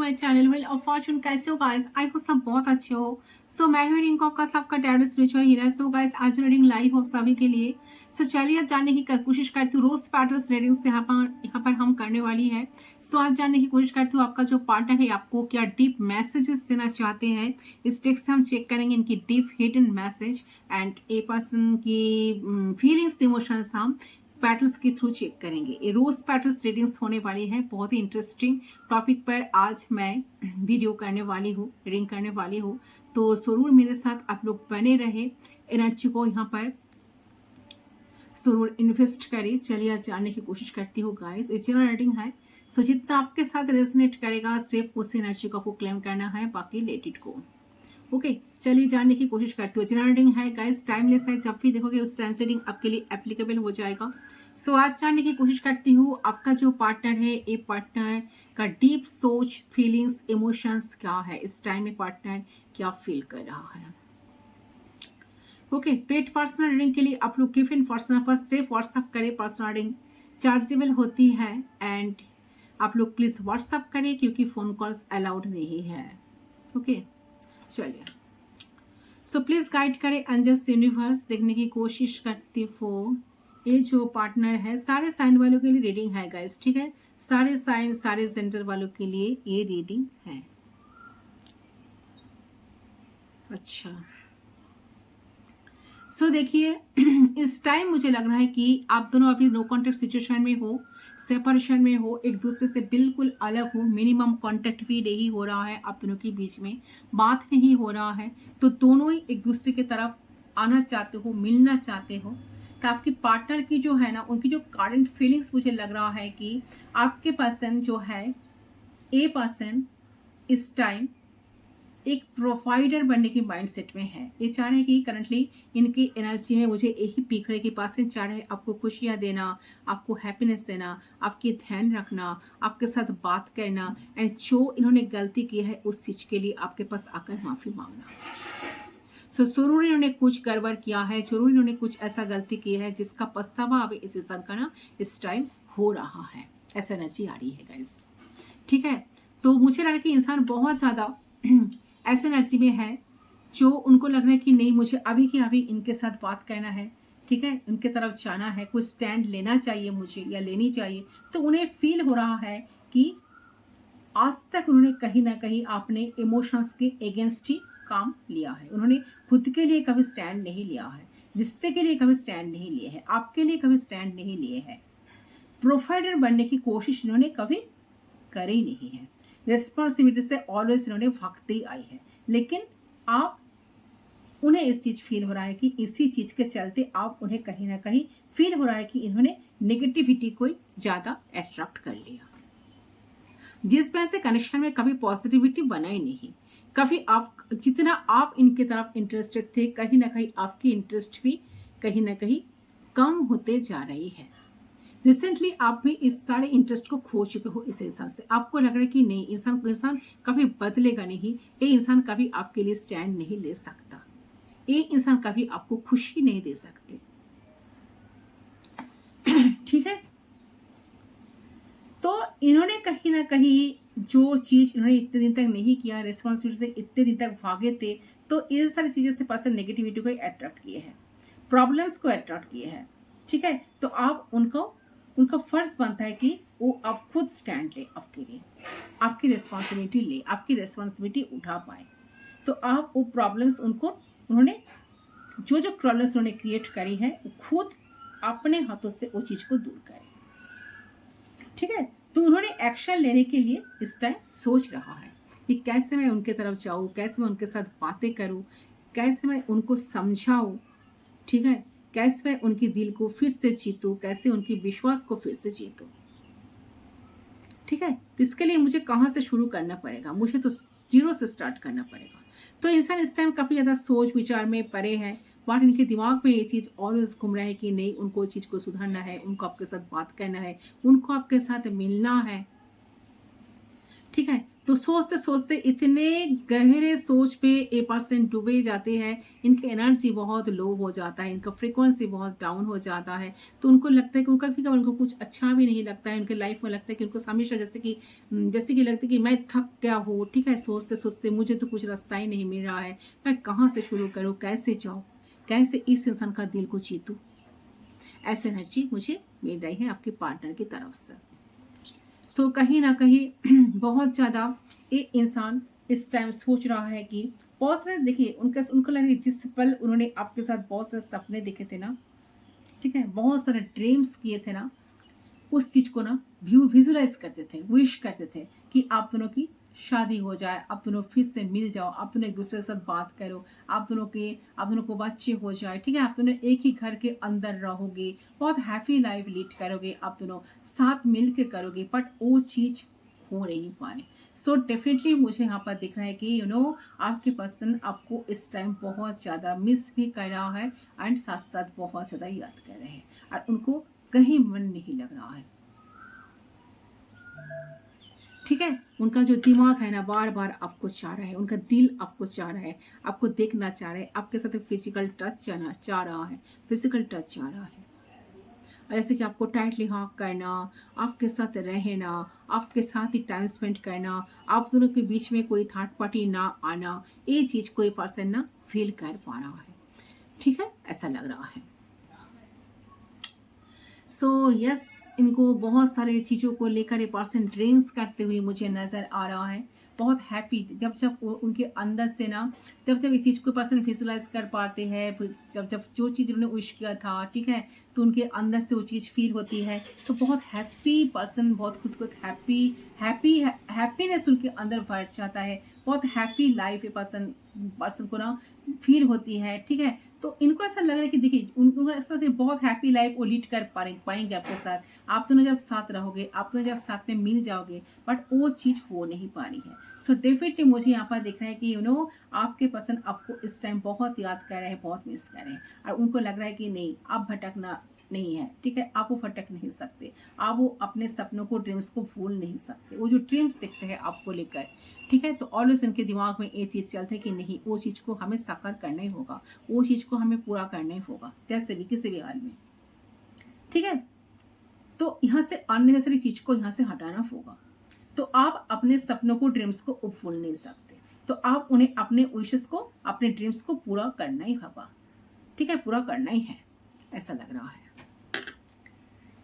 My channel wheel of Fortune. कैसे हो guys? I hope सब बहुत अच्छे हो। सो मैं हूं रिंकू, आपका सबका tarot spiritual healer. So guys, आज रीडिंग लाइव हो सभी के लिए। सो चलिए आज जानने की कोशिश करती हूँ रोज पैटर्न्स रीडिंग्स यहाँ पर हम करने वाली है। सो आज जानने की कोशिश करती हूँ आपका जो पार्टनर है आपको क्या डीप मैसेजेस देना चाहते हैं। इस टेक्स्ट से हम चेक करेंगे इनकी deep hidden message and a person की फीलिंग्स इमोशंस हम पैटर्न्स के थ्रू चेक करेंगे। ये रोज पैटर्न्स रीडिंग्स होने वाली है। बहुत ही इंटरेस्टिंग टॉपिक पर आज मैं वीडियो करने वाली हूँ, रीडिंग करने वाली हूँ। तो जरूर मेरे साथ आप लोग बने रहे, एनर्जी को यहाँ पर जरूर इन्वेस्ट करें। चलिए आज जानने की कोशिश करती हूँ गाइस। ये जनरल रीडिंग है, सो जितना आपके साथ रेजोनेट करेगा सिर्फ उस एनर्जी को आपको क्लेम करना है, बाकी लेट इट गो। ओके, चलिए जानने की कोशिश करती हूँ। जनरल रीडिंग है गाइस, टाइमलेस है, जब भी देखोगे उस टाइम से रीडिंग आपके लिए एप्लीकेबल हो जाएगा। सो आज जानने की कोशिश करती हूँ आपका जो पार्टनर है, ये पार्टनर का डीप सोच, फीलिंग्स, इमोशंस क्या है। इस टाइम में पार्टनर क्या फील कर रहा है। ओके, पेड पर्सनल रीडिंग के लिए आप लोग गिव इन पर्सनल पर सिर्फ व्हाट्सअप करें। पर्सनल रीडिंग चार्जेबल होती है एंड आप लोग प्लीज व्हाट्सअप करें क्योंकि फोन कॉल्स अलाउड नहीं है। ओके, चलिए सो प्लीज गाइड करें एंजल्स यूनिवर्स। देखने की कोशिश करती हूँ ये जो पार्टनर है, सारे साइन वालों के लिए रीडिंग है गाइस, ठीक है। सारे साइन, सारे जेंडर वालों के लिए ये रीडिंग है। अच्छा, सो देखिए इस टाइम मुझे लग रहा है कि आप दोनों अभी नो कॉन्टेक्ट सिचुएशन में हो, सेपरेशन में हो, एक दूसरे से बिल्कुल अलग हो, मिनिमम कांटेक्ट भी नहीं हो रहा है, आप दोनों के बीच में बात नहीं हो रहा है। तो दोनों ही एक दूसरे की तरफ आना चाहते हो, मिलना चाहते हो। तो आपकी पार्टनर की जो है ना, उनकी जो करंट फीलिंग्स मुझे लग रहा है कि आपके पर्सन जो है, ए पर्सन इस टाइम एक प्रोवाइडर बनने की माइंडसेट में है। ये चाह रहे हैं कि करंटली इनकी एनर्जी में मुझे यही पीक रहे कि पर्सन चाह रहे हैं आपको खुशियां देना, आपको हैप्पीनेस देना, आपकी ध्यान रखना, आपके साथ बात करना एंड जो इन्होंने गलती की है उस चीज के लिए आपके पास आकर माफी मांगना। सो जरूर इन्होंने कुछ गड़बड़ किया है, जरूर इन्होंने कुछ ऐसा गलती की है जिसका पछतावा अब इस इंसान का ना इस टाइम हो रहा है। ऐसा एनर्जी आ रही है गाइस, ठीक है। तो मुझे लग रहा है कि इंसान बहुत ज्यादा ऐसे एनर्जी में है जो उनको लग रहा है कि नहीं, मुझे अभी की अभी इनके साथ बात करना है, ठीक है, इनके तरफ जाना है, कुछ स्टैंड लेना चाहिए मुझे या लेनी चाहिए। तो उन्हें फील हो रहा है कि आज तक उन्होंने कहीं ना कहीं अपने इमोशंस के अगेंस्ट ही काम लिया है। उन्होंने खुद के लिए कभी स्टैंड नहीं लिया है, रिश्ते के लिए कभी स्टैंड नहीं लिए है, आपके लिए कभी स्टैंड नहीं लिए है। प्रोवाइडर बनने की कोशिश इन्होंने कभी करी नहीं है। रिस्पॉन्सिबिलिटी से ऑलवेज इन्होंने भागती आई है, लेकिन आप उन्हें इस चीज फील हो रहा है कि इसी चीज के चलते आप उन्हें कहीं ना कहीं फील हो रहा है कि इन्होंने नेगेटिविटी को ज्यादा अट्रैक्ट कर लिया, जिस वजह से कनेक्शन में कभी पॉजिटिविटी बना ही नहीं। कभी आप जितना आप इनके तरफ इंटरेस्टेड थे, कहीं ना कहीं आपकी इंटरेस्ट भी कहीं ना कहीं कम होते जा रही है। रिसेंटली आप भी इस सारे इंटरेस्ट को खो चुके हो इस इंसान से। आपको लग रहा है कि नहीं, इंसान कभी बदलेगा नहीं, ये इंसान कभी आपके लिए स्टैंड नहीं ले सकता, ये इंसान कभी आपको खुशी नहीं दे सकते, ठीक है। तो इन्होंने कहीं ना कहीं जो चीज इन्होंने इतने दिन तक नहीं किया, रिस्पॉन्सिबिलिटी से इतने दिन तक भागे थे, तो इन सारी चीजों से पर्सन नेगेटिविटी को अट्रैक्ट किए हैं, प्रॉब्लम्स को अट्रैक्ट किए हैं, ठीक है। तो आप उनका फर्ज बनता है कि वो आप खुद स्टैंड ले, आपके लिए आपकी रिस्पॉन्सिबिलिटी ले, आपकी रिस्पॉन्सिबिलिटी उठा पाए। तो आप वो प्रॉब्लम्स उन्होंने जो प्रॉब्लम्स उन्होंने क्रिएट करी है वो खुद अपने हाथों से वो चीज को दूर करें, ठीक है। तो उन्होंने एक्शन लेने के लिए इस टाइम सोच रहा है कि कैसे मैं उनके तरफ जाऊं, कैसे मैं उनके साथ बातें करूं, कैसे मैं उनको समझाऊं, ठीक है, कैसे मैं उनकी दिल को फिर से जीतूं, कैसे उनकी विश्वास को फिर से जीतूं, ठीक है। तो इसके लिए मुझे कहाँ से शुरू करना पड़ेगा, मुझे तो जीरो से स्टार्ट करना पड़ेगा। तो इंसान इस टाइम काफी ज्यादा सोच विचार में पड़े हैं, बट इनके दिमाग में ये चीज ऑलवेज घूम रहा है कि नहीं, उनको चीज को सुधारना है, उनको आपके साथ बात करना है, उनको आपके साथ मिलना है, ठीक है। तो सोचते सोचते इतने गहरे सोच पे ए पर्सन डूबे जाते हैं, इनकी एनर्जी बहुत लो हो जाता है, इनका फ्रीक्वेंसी बहुत डाउन हो जाता है। तो उनको लगता है कि उनका कभी उनको कुछ अच्छा भी नहीं लगता है, उनके लाइफ में लगता है कि उनको हमेशा जैसे कि लगता है कि मैं थक गया हूँ, ठीक है, सोचते सोचते मुझे तो कुछ रास्ता ही नहीं मिल रहा है, मैं कहाँ से शुरू करूँ, कैसे जाऊँ, कैसे इस इंसान का दिल को जीतूँ। ऐसी एनर्जी मुझे मिल रही है आपके पार्टनर की तरफ से। सो कहीं ना कहीं बहुत ज़्यादा ये इंसान इस टाइम सोच रहा है कि बहुत सारे, देखिए उनको लगे जिस पल उन्होंने आपके साथ बहुत सारे सपने देखे थे ना, ठीक है, बहुत सारे ड्रीम्स किए थे ना, उस चीज को ना विजुलाइज करते थे, विश करते थे कि आप दोनों की शादी हो जाए, आप दोनों फिर से मिल जाओ, आप दोनों एक दूसरे के साथ बात करो, आप दोनों को बच्चे हो जाए, ठीक है, आप दोनों एक ही घर के अंदर रहोगे, बहुत हैप्पी लाइफ लीड करोगे, आप दोनों साथ मिल के करोगे, बट वो चीज हो नहीं पाए। सो डेफिनेटली मुझे यहाँ पर दिख रहा है कि आपके पर्सन आपको इस टाइम बहुत ज़्यादा मिस भी कर रहा है एंड साथ साथ बहुत ज़्यादा याद कर रहे हैं, और उनको कहीं मन नहीं लग रहा है, ठीक है। उनका जो दिमाग है ना बार बार आपको चाह रहा है, उनका दिल आपको चाह रहा है, आपको देखना चाह रहा है, आपके साथ फिजिकल टच चाह रहा है, फिजिकल टच चाह रहा है, जैसे कि आपको टाइटली हग करना, आपके साथ रहना, आपके साथ ही टाइम स्पेंड करना, आप दोनों के बीच में कोई थर्ड पार्टी ना आना, ये चीज कोई पर्सन ना फील कर पा रहा है, ठीक है, ऐसा लग रहा है। सो यस, इनको बहुत सारे चीज़ों को लेकर ये पर्सन ड्रीम्स करते हुए मुझे नज़र आ रहा है, बहुत हैप्पी, जब जब उनके अंदर से ना, जब जब इस चीज़ को पर्सन विजुलाइज कर पाते हैं, जब जब जो चीज़ उन्होंने विश किया था, ठीक है, तो उनके अंदर से वो चीज़ फील होती है, तो बहुत हैप्पी पर्सन, बहुत खुद को हैप्पीनेस उनके अंदर भर जाता है, बहुत हैप्पी लाइफ पर्सन पर्सन को ना फील होती है, ठीक है। तो इनको ऐसा लग रहा है कि देखिए उनको ऐसा लगता है बहुत हैप्पी लाइफ वो लीड कर पाएंगे आपके साथ, आप दोनों जब साथ रहोगे, आप दोनों जब साथ में मिल जाओगे, बट वो चीज़ हो नहीं पा रही है। सो डेफिनेटली मुझे यहाँ पर दिख रहा है कि आपके पसंद आपको इस टाइम बहुत याद कर रहे हैं, बहुत मिस कर रहे हैं, और उनको लग रहा है कि नहीं, आप भटकना नहीं है, ठीक है, आप वो भटक नहीं सकते, आप वो अपने सपनों को, ड्रीम्स को भूल नहीं सकते, वो जो ड्रीम्स दिखते हैं आपको लेकर, ठीक है, तो ऑलवेज इनके दिमाग में ये चीज़ चलती है कि नहीं, वो चीज़ को हमें साकार करना ही होगा, वो चीज़ को हमें पूरा करना ही होगा, जैसे भी किसी भी हाल में, ठीक है। तो यहाँ से अननेसेसरी चीज को यहाँ से हटाना होगा। तो आप अपने सपनों को, ड्रीम्स को भूल नहीं सकते, तो आप उन्हें, अपने विशेस को, अपने ड्रीम्स को पूरा करना ही होगा, ठीक है, पूरा करना ही है, ऐसा लग रहा है।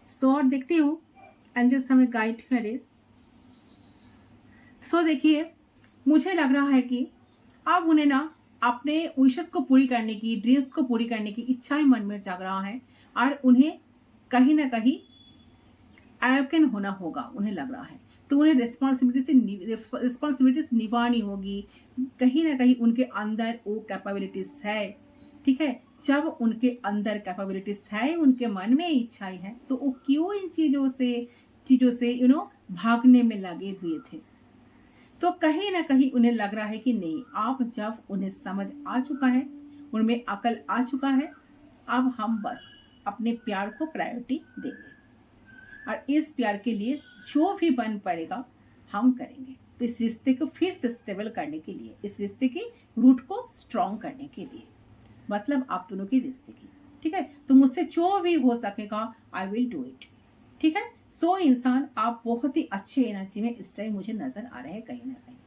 सो और देखती हूँ एंजल्स हमें गाइड करे। सो देखिए, मुझे लग रहा है कि अब उन्हें ना अपने विशेस को पूरी करने की, ड्रीम्स को पूरी करने की इच्छाएं मन में जाग रहा है, और उन्हें कहीं ना कहीं आयोकन होना होगा, उन्हें लग रहा है, तो उन्हें रिस्पॉन्सिबिलिटीज निभानी होगी, कहीं ना कहीं उनके अंदर वो कैपेबिलिटीज है, ठीक है, जब उनके अंदर कैपेबिलिटीज है, उनके मन में इच्छाएं है, तो वो क्यों इन चीजों से भागने में लगे हुए थे। तो कहीं ना कहीं उन्हें लग रहा है कि नहीं, आप जब उन्हें समझ आ चुका है, उनमें अकल आ चुका है, अब हम बस अपने प्यार को प्रायोरिटी देंगे, और इस प्यार के लिए जो भी बन पड़ेगा हम करेंगे, इस रिश्ते को फिर से स्टेबल करने के लिए, इस रिश्ते की रूट को स्ट्रॉन्ग करने के लिए, मतलब आप दोनों के रिश्ते की, ठीक है। तो मुझसे जो भी हो सकेगा आई विल डू इट, ठीक है। सो इंसान आप बहुत ही अच्छे एनर्जी में इस टाइम मुझे नजर आ रहे हैं कहीं ना कहीं,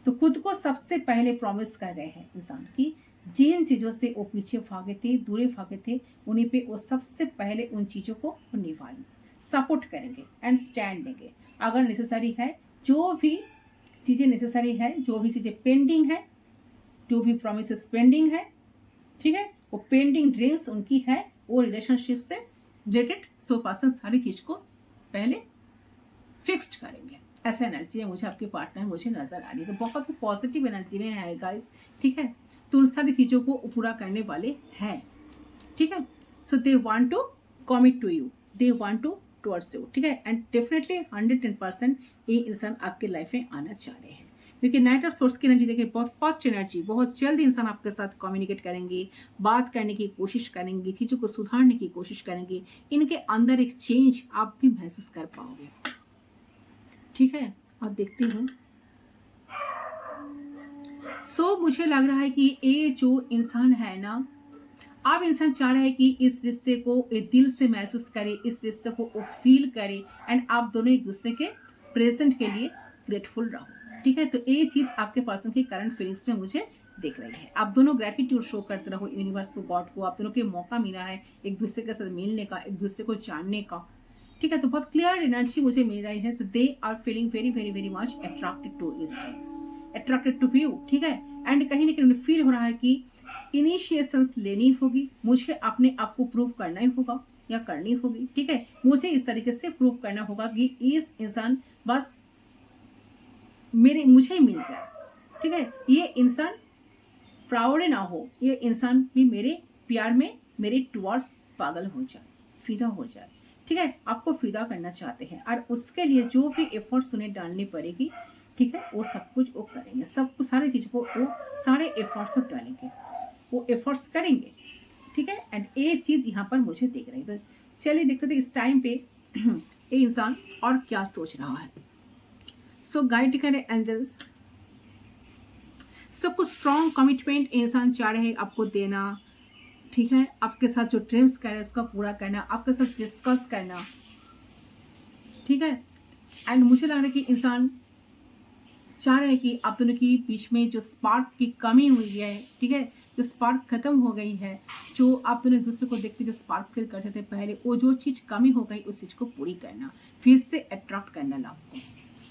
तो खुद को सबसे पहले प्रॉमिस कर रहे हैं इंसान की, जिन चीजों से वो पीछे भागे थे, दूरे भागे थे, उन्हीं पे वो सबसे पहले उन चीजों को निभाएंगे, सपोर्ट करेंगे एंड स्टैंड देंगे, अगर नेसेसरी है, जो भी चीजें नेसेसरी है, जो भी चीजें पेंडिंग है, जो भी प्रोमिसेस पेंडिंग है, ठीक है, वो पेंडिंग ड्रीम्स उनकी है, वो रिलेशनशिप से रिलेटेड, सो पर्सन सारी चीज को पहले फिक्स्ड करेंगे, ऐसा एनर्जी है मुझे आपके पार्टनर मुझे नजर आ रही है, तो बहुत ही पॉजिटिव एनर्जी में है गाइस, ठीक है, तो उन सारी चीजों को पूरा करने वाले हैं, ठीक है। So they want to commit to you, they want to towards you, ठीक है, एंड डेफिनेटली 110% ये इंसान आपके लाइफ में आना चाह रहे हैं, क्योंकि नाइट ऑफ सोर्स की एनर्जी देखिए, बहुत फास्ट एनर्जी, बहुत जल्द इंसान आपके साथ कम्युनिकेट करेंगे, बात करने की कोशिश करेंगे, चीज़ों को सुधारने की कोशिश करेंगे, इनके अंदर एक चेंज आप भी महसूस कर पाओगे, ठीक है। अब देखती हूँ सो मुझे लग रहा है कि ये जो इंसान है ना, अब इंसान चाह रहा है कि इस रिश्ते को ये दिल से महसूस करे, इस रिश्ते को वो फील करे, एंड आप दोनों एक दूसरे के प्रेजेंट के लिए ग्रेटफुल रहो। ठीक है, तो ये चीज आपके पर्सन की करंट फीलिंग्स में मुझे दिख रही है। आप दोनों ग्रेटिट्यूड शो करते रहो यूनिवर्स को, गॉड को। आप दोनों के मौका मिला है एक दूसरे के साथ मिलने का, एक दूसरे को जानने का। ठीक है, तो बहुत क्लियर एनर्जी मुझे मिल रही है। So they are feeling very very very much attracted to इस टाइम, अट्रैक्टेड टू यू। ठीक है, एंड कहीं ना कहीं उन्हें फील हो रहा है कि इनिशिएशंस लेनी होगी, मुझे अपने आप को प्रूव करना ही होगा या करनी होगी। ठीक है, मुझे इस तरीके से प्रूव करना होगा कि इस इंसान बस मुझे मिल जाए। ठीक है, ये इंसान प्राउड ना हो, ये इंसान भी मेरे प्यार में मेरे टुवर्ड्स पागल हो जाए, फिदा हो जाए। ठीक है, आपको फिदा करना चाहते हैं और उसके लिए जो भी एफर्ट्स उन्हें डालनी पड़ेगी, ठीक है, वो सब कुछ वो करेंगे, सब कुछ सारी चीज़ को वो सारे एफर्ट्स डालेंगे, वो एफर्ट्स करेंगे। ठीक है, एंड ये चीज़ यहाँ पर मुझे दिख रही है। चलिए देखते थे इस टाइम पे ये इंसान और क्या सोच रहा है। सो गाइड करें एंजल्स। सो कुछ स्ट्रॉन्ग कमिटमेंट इंसान चाह रहे हैं आपको देना। ठीक है, आपके साथ जो ड्रीम्स कर रहे हैं उसका पूरा करना, आपके साथ डिस्कस करना। ठीक है, एंड मुझे लग रहा है कि इंसान चाह रहे हैं कि आप दोनों के बीच में जो स्पार्क की कमी हुई है, ठीक है, जो स्पार्क खत्म हो गई है, जो आप दोनों एक दूसरे को देखते जो स्पार्क फील करते थे पहले, वो जो चीज़ कमी हो गई उस चीज़ को पूरी करना, फिर से अट्रैक्ट करना लव को।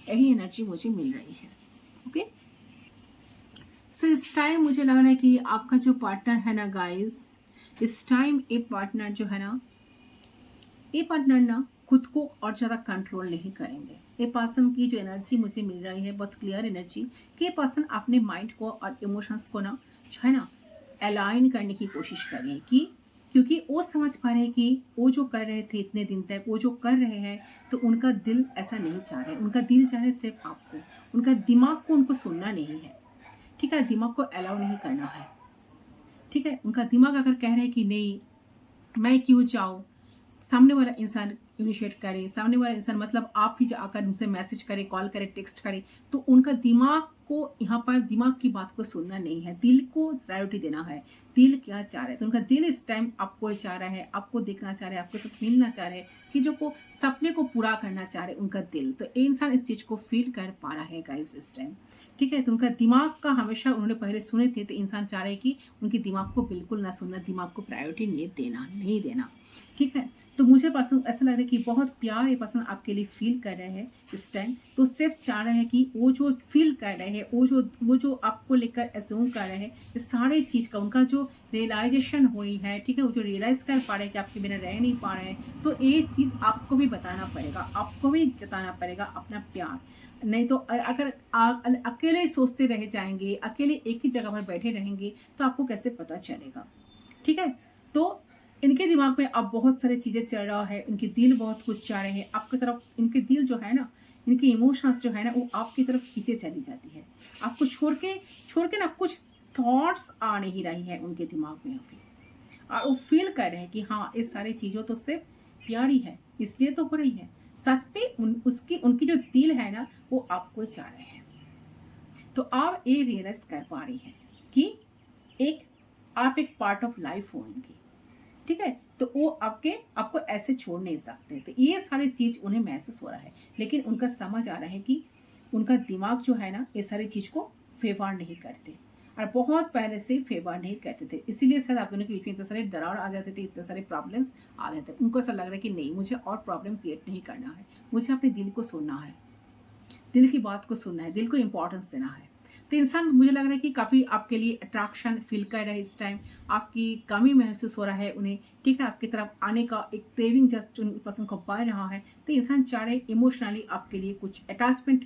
यही एनर्जी मुझे मिल रही है। ओके, सो इस टाइम मुझे लग रहा है कि आपका जो पार्टनर है ना गाइस, इस टाइम ये पार्टनर जो है ना, ये पार्टनर ना खुद को और ज़्यादा कंट्रोल नहीं करेंगे। ये पर्सन की जो एनर्जी मुझे मिल रही है बहुत क्लियर एनर्जी कि ये पर्सन अपने माइंड को और इमोशंस को ना जो है ना अलाइन करने की कोशिश कर रहे हैं कि क्योंकि वो समझ पा रहे हैं कि वो जो कर रहे थे इतने दिन तक, वो जो कर रहे हैं, तो उनका दिल ऐसा नहीं चाह रहे। उनका दिल चाह रहे सिर्फ आपको, उनका दिमाग को उनको सुनना नहीं है। ठीक है, दिमाग को अलाउ नहीं करना है। ठीक है, उनका दिमाग अगर कह रहे हैं कि नहीं मैं क्यों जाऊँ, सामने वाला इंसान इनिशिएट करे, सामने वाला इंसान मतलब आप ही आकर उनसे मैसेज करे, कॉल करे, टेक्स्ट करे, तो उनका दिमाग को यहाँ पर दिमाग की बात को सुनना नहीं है, दिल को प्रायोरिटी देना है। दिल क्या चाह रहा है, तो उनका दिल इस टाइम आपको चाह रहा है, आपको देखना चाह रहा है, आपके साथ मिलना चाह रहे हैं, चीज़ों को सपने को पूरा करना चाह रहे हैं उनका दिल। तो ये इंसान इस चीज़ को फील कर पा रहा है गाइस इस टाइम। ठीक है, तो उनका दिमाग का हमेशा उन्होंने पहले सुने थे, तो इंसान चाह रहे हैं कि उनके दिमाग को बिल्कुल ना सुनना, दिमाग को प्रायोरिटी नहीं देना। ठीक है, तो मुझे पसंद ऐसा लग रहा है कि बहुत प्यार ये पसंद आपके लिए फील कर रहे हैं इस टाइम। तो सिर्फ चाह रहे हैं कि वो जो फील कर रहे हैं, वो जो आपको लेकर एज्यूम कर रहे हैं, इस सारे चीज़ का उनका जो रियलाइजेशन हुई है, ठीक है, वो जो रियलाइज़ कर पा रहे हैं कि आपके बिना रह नहीं पा रहे हैं, तो ये चीज़ आपको भी बताना पड़ेगा, आपको भी जताना पड़ेगा अपना प्यार। नहीं तो अगर अकेले सोचते रह जाएंगे, अकेले एक ही जगह पर बैठे रहेंगे, तो आपको कैसे पता चलेगा। ठीक है, तो इनके दिमाग में अब बहुत सारी चीज़ें चल रहा है, इनके दिल बहुत कुछ चाह रहे हैं आपकी तरफ। इनके दिल जो है ना, इनके इमोशंस जो है ना, वो आपकी तरफ खींचे चली जाती है। आपको छोड़ के ना कुछ थॉट्स आ नहीं रही है उनके दिमाग में अभी, और वो फील कर रहे हैं कि हाँ ये सारी चीज़ों तो सिर्फ प्यारी है, इसलिए तो हो रही है। सच पे उनकी जो दिल है ना, वो आपको चाह रहे हैं। तो आप ये रियलाइज कर पा रही है कि आप एक पार्ट ऑफ लाइफ हो उनकी। ठीक है, तो वो आपको ऐसे छोड़ नहीं सकते। तो ये सारी चीज उन्हें महसूस हो रहा है, लेकिन उनका समझ आ रहा है कि उनका दिमाग जो है ना, ये सारी चीज को फेवर नहीं करते, और बहुत पहले से फेवर नहीं करते थे। इसीलिए शायद आप दोनों के बीच में इतने सारे दरार आ जाते थे, इतने सारे प्रॉब्लम्स आ जाते थे। उनको ऐसा लग रहा है कि नहीं, मुझे और प्रॉब्लम क्रिएट नहीं करना है, मुझे अपने दिल को सुनना है, दिल की बात को सुनना है, दिल को इम्पोर्टेंस देना है। तो इंसान मुझे लग रहा है कि काफ़ी आपके लिए अट्रैक्शन फील कर रहा है इस टाइम, आपकी कमी महसूस हो रहा है उन्हें। ठीक है, आपकी तरफ आने का एक क्रेविंग जस्ट उन पर्सन को पा रहा है। तो इंसान चाह रहे इमोशनली आपके लिए कुछ अटैचमेंट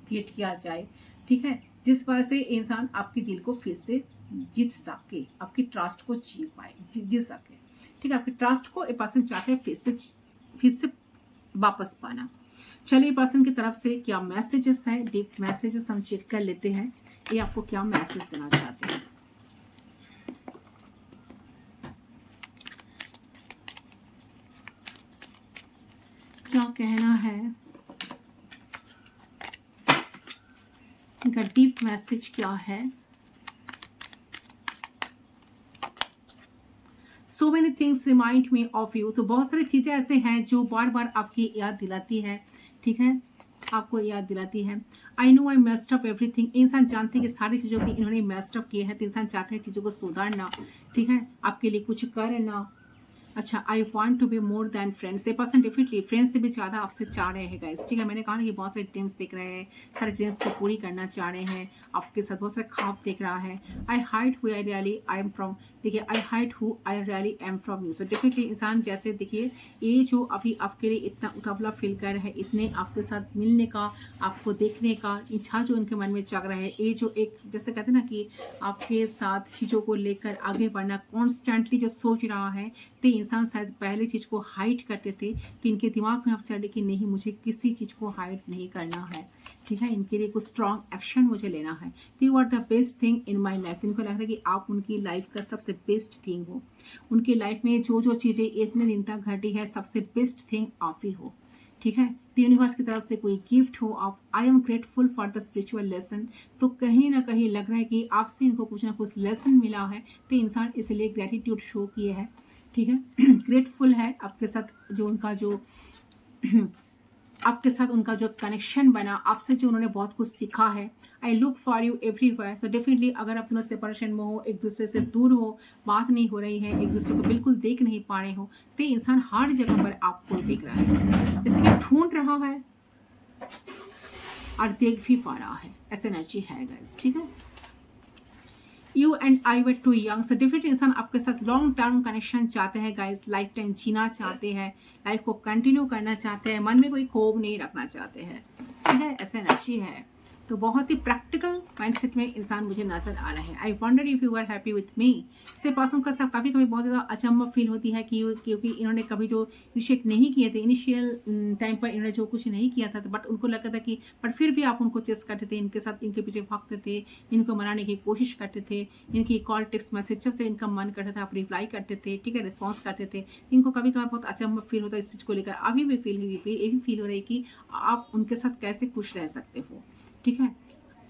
क्रिएट किया जाए। ठीक है, जिस वजह से इंसान आपके दिल को फिर से जीत सके, आपकी ट्रस्ट को जीत सके। ठीक है, आपके ट्रस्ट को ए पर्सन चाहते हैं फिर से वापस पाना। चलिए पर्सन की तरफ से क्या मैसेजेस हैं, डीप मैसेजेस हम चेक कर लेते हैं, ये आपको क्या मैसेज देना चाहते हैं। क्या कहना है इनका डीप मैसेज क्या है। So many things remind me of you, तो बहुत सारी चीज़ें ऐसे हैं जो बार बार आपकी याद दिलाती है, ठीक है, आपको याद दिलाती है। I know I messed up everything, इंसान जानते हैं कि सारी चीज़ों की इन्होंने मेस्ड अप किया है, तो इंसान चाहते हैं चीज़ों को सुधारना, ठीक है, आपके लिए कुछ करना। अच्छा, I want to be more than friends, ये पर्सन डेफिनेटली फ्रेंड्स से भी ज़्यादा आपसे चाह रहे हैं गाइस, ठीक है। मैंने कहा ना कि बहुत सारे ड्रीम्स देख रहे हैं, सारे ड्रीम्स को पूरी करना चाह रहे हैं, आपके साथ बहुत सारे ख्वाब देख रहा है। I hide who I really I am from, देखिए I hide who I really am from you, so definitely इंसान जैसे देखिए ये जो अभी आपके लिए इतना उतावला फील कर रहा है, इसने आपके साथ मिलने का, आपको देखने का इच्छा जो उनके मन में जाग रहा है, ये जो एक जैसे कहते हैं ना कि आपके साथ चीज़ों को लेकर आगे बढ़ना कॉन्स्टेंटली जो सोच रहा है, तो इंसान शायद पहले चीज़ को हाइड करते थे कि इनके दिमाग में आप चले कि नहीं मुझे किसी चीज़ को हाइड नहीं करना है, ठीक है, इनके लिए कुछ स्ट्रॉन्ग एक्शन मुझे लेना है। You are the best thing in my life, इनको लग रहा है कि आप उनकी लाइफ का सबसे बेस्ट थिंग हो, उनकी लाइफ में जो जो चीज़ें इतने दिन तक घटी है सबसे बेस्ट थिंग आप ही हो, ठीक है। तो यूनिवर्स की तरफ से कोई गिफ्ट हो, आप I am grateful for the spiritual lesson, तो कहीं ना कहीं लग रहा है कि आपसे इनको कुछ ना कुछ लेसन मिला है, तो इंसान इसलिए ग्रेटिट्यूड शो किए है, ठीक है, ग्रेटफुल है आपके साथ जो उनका जो आपके साथ उनका जो कनेक्शन बना, आपसे जो उन्होंने बहुत कुछ सीखा है। I look for you everywhere, so definitely अगर आप दोनों सेपरेशन में हो, एक दूसरे से दूर हो, बात नहीं हो रही है, एक दूसरे को बिल्कुल देख नहीं पा रहे हो, तो इंसान हर जगह पर आपको देख रहा है, जैसे कि ढूंढ रहा है और देख भी पा रहा है, ऐसे एनर्जी है गाइस, ठीक है। You and I were too young, so definitely इंसान आपके साथ लॉन्ग टर्म कनेक्शन चाहते हैं गाइस, लाइफ टाइम जीना चाहते हैं, लाइफ को कंटिन्यू करना चाहते हैं, मन में कोई खोब नहीं रखना चाहते हैं, ठीक है, ऐसे एनर्जी है। तो बहुत ही प्रैक्टिकल माइंडसेट में इंसान मुझे नजर आ रहा है। I wonder if you are happy with me, से पर्सन का सब कभी कभी बहुत ज़्यादा अचंभा फील होती है कि क्योंकि इन्होंने कभी जो इनिशिएट नहीं किए थे, इनिशियल टाइम पर इन्होंने जो कुछ नहीं किया था, बट उनको लगता था कि बट फिर भी आप उनको चेस करते थे, इनके साथ इनके पीछे भागते थे, इनको मनाने की कोशिश करते थे, इनकी कॉल टेक्स्ट मैसेज जब इनका मन करता था आप रिप्लाई करते थे, ठीक है, रिस्पॉन्स करते थे। इनको कभी कभार बहुत अचंभा फील होता है इस चीज़ को लेकर, अभी भी फील हुई, ये भी फील हो रही है कि आप उनके साथ कैसे खुश रह सकते हो, ठीक है।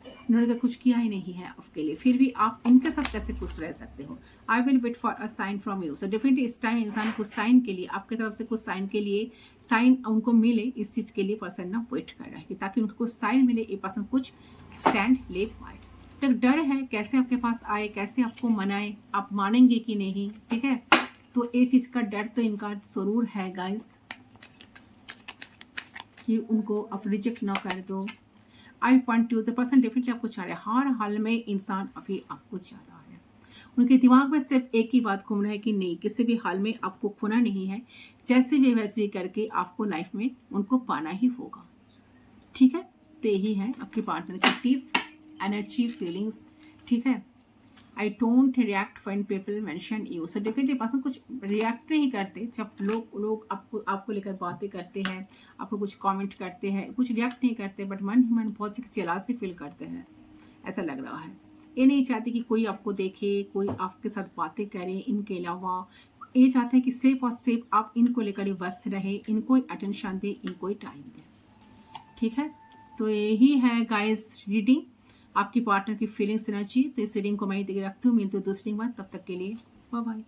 इन्होंने तो कुछ किया ही नहीं है आपके लिए, फिर भी आप इनके साथ कैसे खुश रह सकते हो। I will wait for a sign from you, so definitely इस टाइम इंसान को साइन के लिए, आपकी तरफ से कुछ साइन के लिए, साइन उनको मिले, इस चीज़ के लिए पर्सन ना वेट कर रहा है ताकि उनको साइन मिले, ये पर्सन कुछ स्टैंड ले पाए। तो एक डर है कैसे आपके पास आए, कैसे आपको मनाए, आप मानेंगे कि नहीं, ठीक है। तो ये चीज़ का डर तो इनका जरूर है गाइस कि उनको आप रिजेक्ट ना कर दो। I want you, the person definitely आपको चाह रहा है, हर हाल में इंसान अभी आपको चाह रहा है, उनके दिमाग में सिर्फ एक ही बात घूम रहा है कि नहीं किसी भी हाल में आपको खोना नहीं है, जैसे भी वैसे भी करके आपको लाइफ में उनको पाना ही होगा, ठीक है। तो यही है आपके पार्टनर की डीप एनर्जी फीलिंग्स, ठीक है। I don't react when people mention you, so definitely person कुछ रिएक्ट नहीं करते जब लोग आपको लेकर बातें करते हैं, आपको कुछ कमेंट करते हैं, कुछ रिएक्ट नहीं करते, बट मन ही मन बहुत जेलसी फील करते हैं, ऐसा लग रहा है। ये नहीं चाहते कि कोई आपको देखे, कोई आपके साथ बातें करे, इनके अलावा ये चाहते हैं कि सिर्फ और सिर्फ आप इनको लेकर ही व्यस्त रहे, इनको ही अटेंशन दे, इनको ही टाइम दे, ठीक है। तो यही है गाइस रीडिंग आपकी पार्टनर की फीलिंग्स एनर्जी। तो इस रीडिंग को मैं देख रखती हूँ, मिलती हूँ दूसरी बार, तब तक के लिए बाय बाय।